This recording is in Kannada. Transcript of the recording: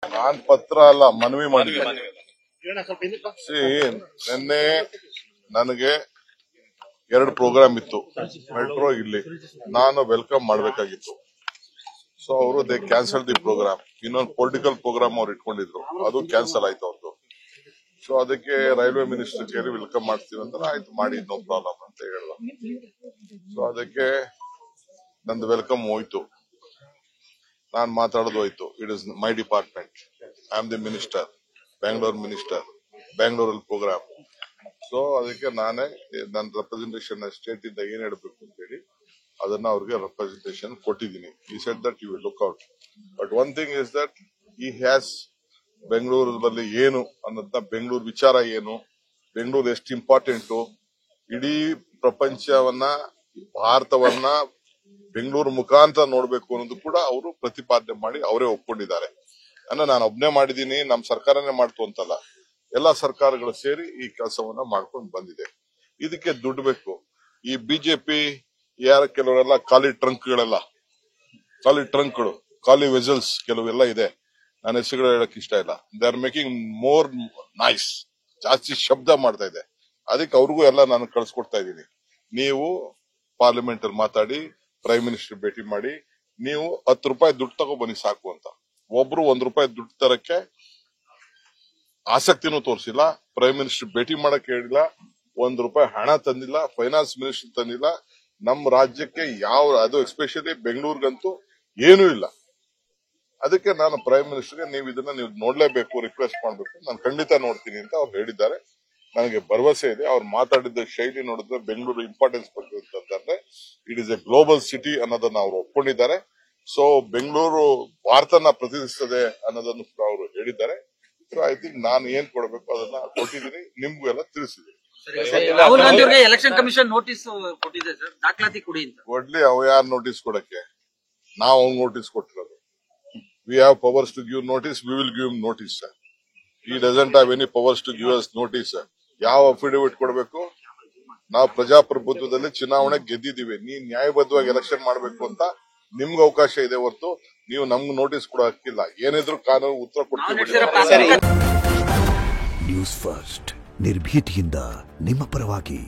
ನಾನ್ ಪತ್ರ ಅಲ್ಲ ಮನವಿ ಮಾಡಿದ್ದೀನಿ. ನಿನ್ನೆ ನನಗೆ 2 ಪ್ರೋಗ್ರಾಮ್ ಇತ್ತು ಮೆಟ್ರೋ ಇಲ್ಲಿ, ನಾನು ವೆಲ್ಕಮ್ ಮಾಡಬೇಕಾಗಿತ್ತು. ಸೊ ಅವರು ದೇ ಕ್ಯಾನ್ಸಲ್ ದಿ ಪ್ರೋಗ್ರಾಮ್. ಇನ್ನೊಂದು ಪೊಲಿಟಿಕಲ್ ಪ್ರೋಗ್ರಾಮ್ ಅವ್ರು ಇಟ್ಕೊಂಡಿದ್ರು, ಅದು ಕ್ಯಾನ್ಸಲ್ ಆಯ್ತು ಅವ್ರದ್ದು. ಸೊ ಅದಕ್ಕೆ ರೈಲ್ವೆ ಮಿನಿಸ್ಟರ್ ಕೇಳಿ ವೆಲ್ಕಮ್ ಮಾಡ್ತೀವಿ ಅಂತ, ಆಯ್ತು ಮಾಡಿ, ನೋ ಪ್ರಾಬ್ಲಮ್ ಅಂತ ಹೇಳ. ಸೊ ಅದಕ್ಕೆ ನಂದು ವೆಲ್ಕಮ್ ಹೋಯ್ತು, ನಾನ್ ಮಾತಾಡೋದು ಹೋಯ್ತು. It is my department, I am the minister, Bangalore minister, ಬ್ಯಾಂಗ್ಳೂರಲ್ಲಿ ಪ್ರೋಗ್ರಾಮ್. ಸೊ ಅದಕ್ಕೆ ನಾನೇ ನನ್ನ ರೆಪ್ರೆಸೆಂಟೇಷನ್ ಸ್ಟೇಟ್ ಇಂದ ಏನ್ ಹೇಳ್ಬೇಕು ಅಂತ ಹೇಳಿ ಅದನ್ನ ಅವ್ರಿಗೆ ರೆಪ್ರೆಸೆಂಟೇಷನ್ ಕೊಟ್ಟಿದ್ದೀನಿ. ಈ said that you will look out. But one thing is that ಈ ಹ್ಯಾಸ್ ಬೆಂಗಳೂರಲ್ಲಿ ಏನು ಅನ್ನೋದನ್ನ, ಬೆಂಗಳೂರು ವಿಚಾರ ಏನು, ಬೆಂಗಳೂರು ಎಷ್ಟು ಇಂಪಾರ್ಟೆಂಟು, ಇಡೀ ಪ್ರಪಂಚವನ್ನ, ಭಾರತವನ್ನ ಬೆಂಗಳೂರು ಮುಖಾಂತರ ನೋಡ್ಬೇಕು ಅನ್ನೋದು ಕೂಡ ಅವರು ಪ್ರತಿಪಾದನೆ ಮಾಡಿ ಅವರೇ ಒಪ್ಕೊಂಡಿದ್ದಾರೆ. ನಾನು ಒಬ್ನೇ ಮಾಡಿದೀನಿ, ನಮ್ ಸರ್ಕಾರನೇ ಮಾಡ್ತು ಅಂತಲ್ಲ, ಎಲ್ಲಾ ಸರ್ಕಾರಗಳು ಸೇರಿ ಈ ಕೆಲಸವನ್ನ ಮಾಡ್ಕೊಂಡು ಬಂದಿದೆ. ಇದಕ್ಕೆ ದುಡ್ಡು ಬೇಕು. ಈ ಬಿಜೆಪಿ ಕೆಲವರೆಲ್ಲ ಖಾಲಿ ಟ್ರಂಕ್ಗಳೆಲ್ಲ, ಖಾಲಿ ವೆಸಲ್ಸ್ ಕೆಲವೆಲ್ಲ ಇದೆ. ನನ್ನ ಹೆಸರುಗಳು ಹೇಳಕ್ ಇಷ್ಟ ಇಲ್ಲ. They are making more nice, ಜಾಸ್ತಿ ಶಬ್ದ ಮಾಡ್ತಾ ಇದೆ. ಅದಕ್ಕೆ ಅವ್ರಿಗೂ ಎಲ್ಲ ನಾನು ಕಳ್ಸಿಕೊಡ್ತಾ ಇದ್ದೀನಿ. ನೀವು ಪಾರ್ಲಿಮೆಂಟ್ ಅಲ್ಲಿ ಮಾತಾಡಿ, ಪ್ರೈಮ್ ಮಿನಿಸ್ಟರ್ ಭೇಟಿ ಮಾಡಿ, ನೀವು 10 ರೂಪಾಯಿ ದುಡ್ಡು ತಗೋ ಬನ್ನಿ ಸಾಕು ಅಂತ. ಒಬ್ರು 1 ರೂಪಾಯಿ ದುಡ್ಡು ತರಕ್ಕೆ ಆಸಕ್ತಿನೂ ತೋರಿಸಿಲ್ಲ. ಪ್ರೈಮ್ ಮಿನಿಸ್ಟರ್ ಭೇಟಿ ಮಾಡಕ್ ಹೇಳಿಲ್ಲ, 1 ರೂಪಾಯಿ ಹಣ ತಂದಿಲ್ಲ, ಫೈನಾನ್ಸ್ ಮಿನಿಸ್ಟರ್ ತಂದಿಲ್ಲ. ನಮ್ಮ ರಾಜ್ಯಕ್ಕೆ ಅದು ಎಸ್ಪೆಷಲಿ ಬೆಂಗಳೂರಿಗಂತೂ ಏನೂ ಇಲ್ಲ. ಅದಕ್ಕೆ ನಾನು ಪ್ರೈಮ್ ಮಿನಿಸ್ಟರ್ಗೆ ನೀವು ನೋಡ್ಲೇಬೇಕು, ರಿಕ್ವೆಸ್ಟ್ ಮಾಡಬೇಕು. ನಾನು ಖಂಡಿತ ನೋಡ್ತೀನಿ ಅಂತ ಅವ್ರು ಹೇಳಿದ್ದಾರೆ. ನನಗೆ ಭರವಸೆ ಇದೆ. ಅವ್ರು ಮಾತಾಡಿದ ಶೈಲಿ ನೋಡಿದ್ರೆ ಬೆಂಗಳೂರು ಇಂಪಾರ್ಟೆನ್ಸ್ ಬರ್ತದೆ. It is A global city ಅನ್ನೋದನ್ನ ಅವ್ರು ಒಪ್ಕೊಂಡಿದ್ದಾರೆ. ಸೊ ಬೆಂಗಳೂರು ಭಾರತನ ಪ್ರತಿನಿಧಿಸ್ತದೆ ಅನ್ನೋದನ್ನು ಅವರು ಹೇಳಿದ್ದಾರೆ. ಐ ಥಿಂಕ್ ನಾನು ಏನ್ ಕೊಡಬೇಕು ಅದನ್ನ ಕೊಟ್ಟಿದ್ದೀನಿ, ನಿಮ್ಗೂ ಎಲ್ಲ ತಿಳಿಸಿದ್ದೀನಿ. ರಾಹುಲ್ ಗಾಂಧಿ ಅವರಿಗೆ ಎಲೆಕ್ಷನ್ ಕಮಿಷನ್ ನೋಟಿಸ್ ಕೊಟ್ಟಿದೆ ಸರ್, ದಾಖಲಾತಿ ಕೊಡಿ ಅಂತ. ಕೊಡ್ಲಿ, ಅವ್ ಯಾರು ನೋಟಿಸ್ ಕೊಡಕ್ಕೆ? ನಾವು ಅವ್ನು ನೋಟಿಸ್ ಕೊಟ್ಟಿರೋದು. We have powers to give notice, we will give notice. ಈ doesn't have any powers to give us notice. ಯಾವ ಅಫಿಡವಿಟ್ ಕೊಡಬೇಕು? ನಾವು ಪ್ರಜಾಪ್ರಭುತ್ವದಲ್ಲಿ ಚುನಾವಣೆ ಗೆದ್ದಿದ್ದೀವಿ. ನೀನ್ ನ್ಯಾಯಬದ್ಧವಾಗಿ ಎಲೆಕ್ಷನ್ ಮಾಡಬೇಕು ಅಂತ ನಿಮ್ಗೆ ಅವಕಾಶ ಇದೆ ಹೊರತು ನೀವು ನಮ್ಗೆ ನೋಟಿಸ್ ಕೊಡೋ ಹಕ್ಕಿಲ್ಲ. ಏನಿದ್ರು ಕಾನೂನು ಉತ್ತರ ಕೊಡ್ತೀವಿ. ನ್ಯೂಸ್ ಫಸ್ಟ್, ನಿರ್ಭೀತಿಯಿಂದ ನಿಮ್ಮ ಪರವಾಗಿ.